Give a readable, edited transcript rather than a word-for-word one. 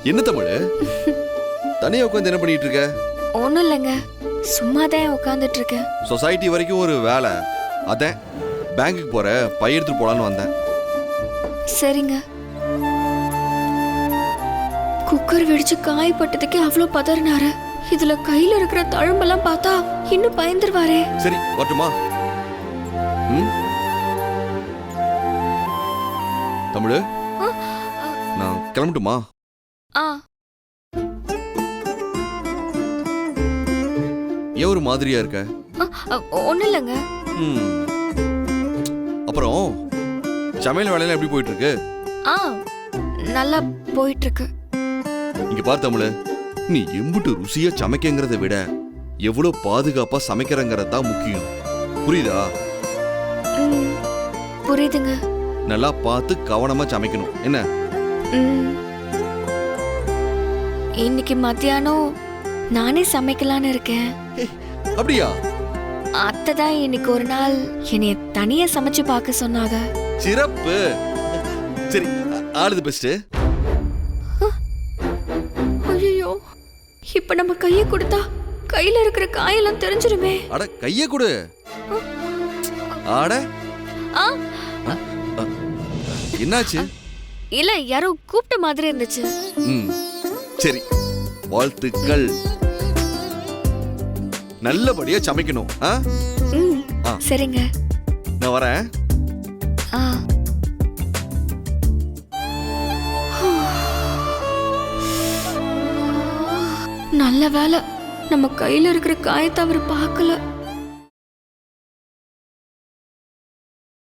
என்ன தமிழ் தனியா உட்காந்து என்ன பண்ணிட்டு இருக்க? ஒன்றும் இல்லைங்க, சும்மா தான் உட்காந்துட்டு இருக்கேன். சொசைட்டி வரைக்கும் ஒரு வேலை, அதான் பேங்க்குக்கு போற பை எடுத்துட்டு போலான்னு வந்தேன். சரிங்க. குக்கர் வெடிச்சு காயப்பட்டதுக்கே அவ்வளோ பதறினாரு. இதுல கையில இருக்கிற தழும்பெல்லாம் பார்த்தா இன்னும் பயந்துருவாரே. சரி வரட்டுமா? தமிழ், நான் கிளம்பட்டுமா? ஆ, ஏன் ஒரு மாதிரியா இருக்க? ஒன்றும் இல்லைங்க. அப்புறம் சமையல் வேலையெல்லாம் எப்படி போயிட்டு இருக்கு? ஆ, நல்லா போயிட்டு இருக்கு. இங்க பார் தமிழ், நீ எம்புட்டு ருசியா சமைக்கங்கிறத விட எவ்வளவு பாதுகாப்பா சமைக்கிறங்கிறது தான் முக்கியம். புரியுதா? புரியுதுங்க. நல்லா பார்த்து கவனமா சமைக்கணும் என்ன? இன்னைக்கு மத்தியானம் நானே சமைக்கலான்னு இருக்கேன். அப்படியா? அத்தை தான் இன்னைக்கு ஒரு நாள் என்னைய தனியா சமைச்சு பார்க்க சொன்னாங்க. சிறப்பு. சரி, ஆல் தி பெஸ்ட். ஐயோ, இப்ப நம்ம கையை கொடுத்தா கையில இருக்கிற காயெல்லாம் தெரிஞ்சிருமே. அட கைய கொடு. அட என்னாச்சு? இல்ல, யாரோ கூப்பிட்ட மாதிரி இருந்துச்சு. சரி, வாழ்த்துக்கள். நல்லபடியா சமைக்கணும். சரிங்க, நான் வரேன். நல்ல வேலை நம்ம கையில இருக்கிற காயத்தை அவர் பார்க்கல.